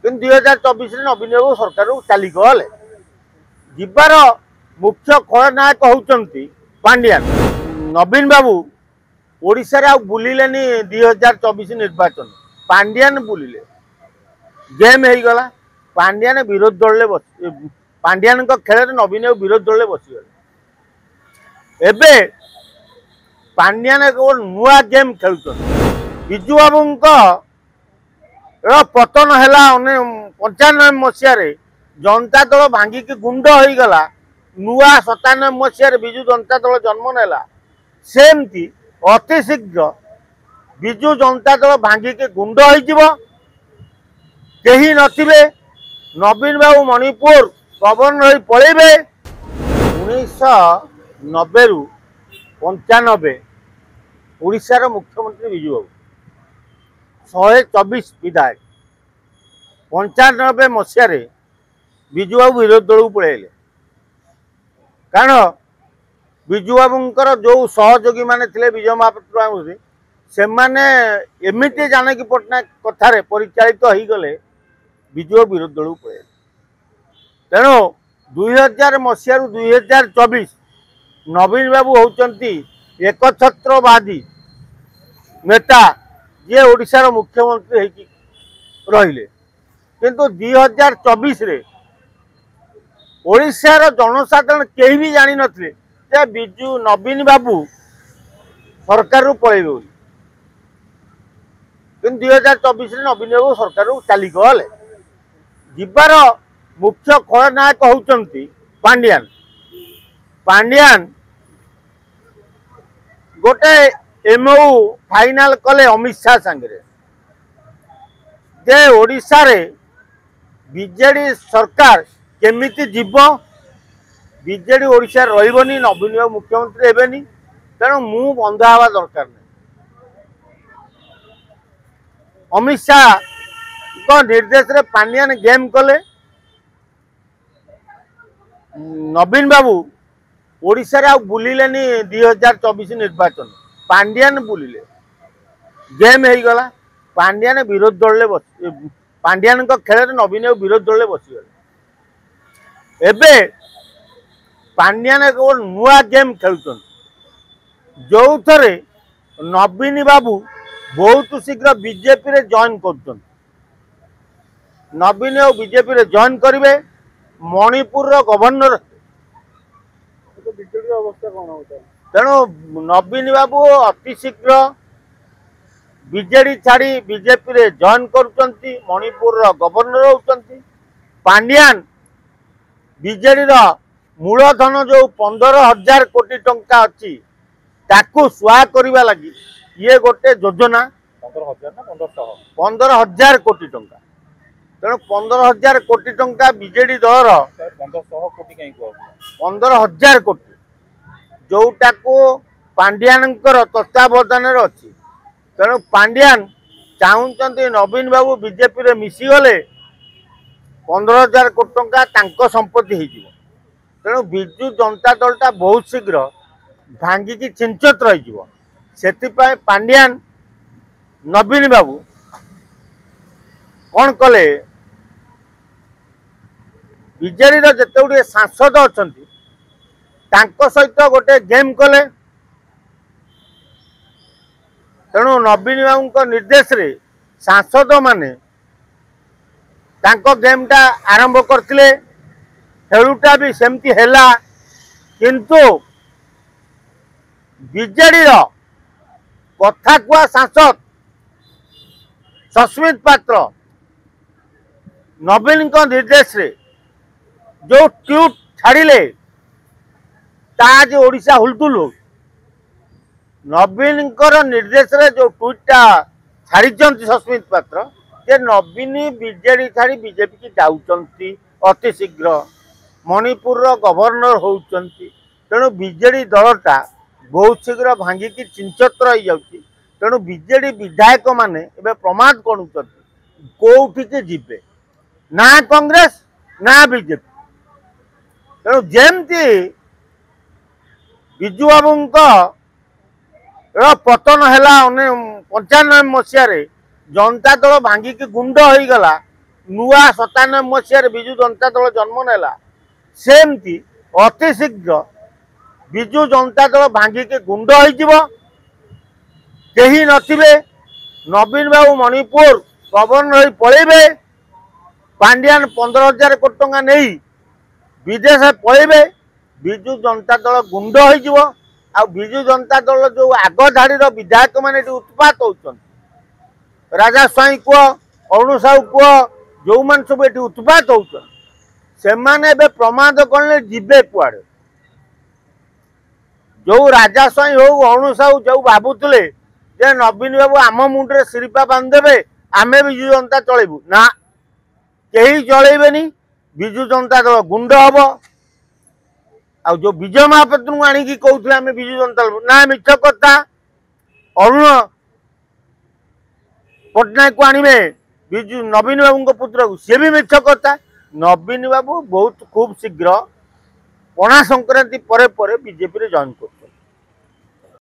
कि 2024 नवीन बाबू सरकार चलीगले जीवार मुख्य खलनायक होती पांड्यान। नवीन बाबू ओडिशा बुलिले 2024 निर्वाचन पांड्यान बुलिले गेम हो गला। पांड्यान विरोध दल बस पांड्यान खेल नवीन बाबू विरोध दल बसीगले। एबे पांड्यान एक नुआ गेम खेल विजु बाबू पतन है 95 मसीह जनता दल भांगिकी गुंड हो गला। नुआ 97 मसीह विजु जनता दल जन्म नेला। सेमती अति शीघ्र विजु जनता दल भांगिकी गुंड हो कहीं नथिबे। नवीन बाबू मणिपुर गवर्नर पलैबे। 1990 रु 95 ओडिशार मुख्यमंत्री विजु बाबू 124 विधायक 95 मसीह विजु बाबू विरोध दल को पलैले। कारण विजु बाबूंकर जो सहयोगी माने थिले विजय महापात्र से माने एमिति जानकी पट्टनायक कथार परिचालित हो गले विजु बाबू विरोध दल को पलैले। तेणु 2000 मसीह 2024 नवीन बाबू होचंती एकछत्रवादी नेता जे ओडिशार मुख्यमंत्री रहिले। किंतु 2024 रे ओडिशार जनसाधारण केही भी जानी नथिले जे बिजू नवीन बाबू सरकार रु पळेबे बोली। किंतु 2024 रे नवीन बाबू सरकार रु चली गले जीवार मुख्य खलनायक होचंती पांड्यान। पांड्यान गोटे एमओ फाइनल कले अमित शाह संगे जे ओडिशा रे बीजेडी सरकार केमिति जीव। बीजेडी ओडिशा रहिबनी नवीन बाबू मुख्यमंत्री हेबेनी। तेणु मु बंधा हवा दरकार नहीं। अमित शाह निर्देश रे पांड्यान गेम कले। नवीन बाबू ओडिशा बुलिले 2024 निर्वाचन पांड्यान बुलिले गेम हो गला। पांड्यान विरोध दल बस पांड्यान खेल नवीन बाबू विरोध दल बसीगले। एबे पांड्यान एक नुआ गेम खेल जो थे नवीन बाबू बहुत शीघ्र बीजेपी रे जॉइन कर। नवीन बाबू बीजेपी रे जॉइन करेंगे। मणिपुर गवर्नर अवस्था कौन होता है। तेणु नवीन बाबू अति शीघ्र बीजेडी छाड़ी बीजेपी रे जॉइन करुचंती। मणिपुर गवर्नर होचंती। पांड्यान बीजेडी मूलधन जो 15,000 कोटी टंका अच्छी ताकू सुहा करने लगी ये गोटे योजना। 15,000 कोटी टंका। तेणु 15,000 कोटी टंका बीजेडी दलर 15,000 कोटी जोटा को पांड्यान तत्वावधान अच्छी। तेणु पांड्यान चाहते नवीन बाबू बीजेपी रे मिसीगले 15,000 कोटी टंका तांको संपत्ति हो। तेणु विजु जनता दलटा बहुत शीघ्र भांगिकी चिंचत रही। पांड्यान नवीन बाबू कौन कले बीजेडी जिते गुड़े सांसद अच्छा सहित गोटे गेम कले। तेणु नवीन बाबू निर्देश रे सांसद माने गेम टा आरंभ करते खेलुटा भी सेमती हैला। किंतु बीजेडी कथा कुआ सांसद सस्मित पात्र नवीन निर्देश रे जो ट्वीट छाड़िले ताज ओडिशा हुलतुल हो। नवीन निर्देश रे जो ट्वीटा छाड़ी सस्मित पात्र जे नवीन बीजेडी छाड़ी बीजेपी की जाऊँच अति शीघ्र मणिपुर गवर्नर होउचंती। तेणु बीजेडी दलटा बहुत शीघ्र भांगिकी चिंचत रही जाउची। तेणु बीजेडी विधायक माने एबे प्रमाद करूचंती कोठी के जिबे ना कांग्रेस ना बीजेपी। तेणु जेमती विजु बाबू पतन है 95 मसीह जनता दल भांगिकी गुंड हो गला। नुआ 97 मसीह विजु जनता दल जन्म नेला सेमती अति शीघ्र विजु जनता दल भांगिक गुंड हो कहीं नथिबे। नवीन बाबू मणिपुर गवर्नर पलैबे पांड्यान 15,000 कोटी टंका नहीं विदेश पलैबे विजु जनता दल गुंड हो विजु जनता दल जो आग धाड़ी विधायक मैंने उत्पात होती राजा स्वाई कह अरुण साहू कह जो मान सब ये उत्पात होते प्रमाद कले जीवे कुआड़े जो राजा स्वाई हो अरुण साहू जो भावुले जे नवीन बाबू आम मुंडे सिरिपा बांधदेवे आमे विजु जनता चलू ना कहीं चलैबेनी विजु जनता दल गुंड हम आ जो विजय महापात्र को आनिकी कहते आम विजु जनता दल ना मिछ कथा अरुण पट्टनायक को आणवे विजु नवीन बाबू पुत्र को सी भी मिछ कथा नवीन बाबू बहुत खूब शीघ्र पणा संक्रांति पर बीजेपी जॉइन कर।